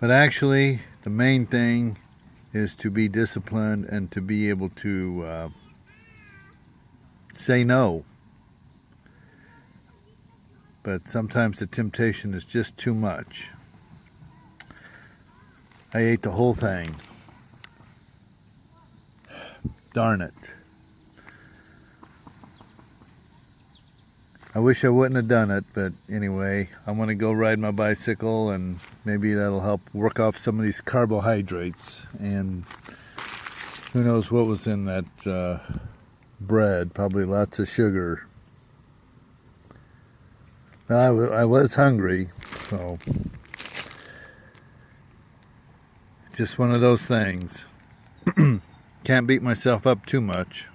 But actually, the main thing is to be disciplined and to be able to say no. But sometimes the temptation is just too much. I ate the whole thing. Darn it. I wish I wouldn't have done it, but anyway, I'm going to go ride my bicycle and maybe that'll help work off some of these carbohydrates. And who knows what was in that bread, probably lots of sugar. I was hungry, so just one of those things. Can't beat myself up too much.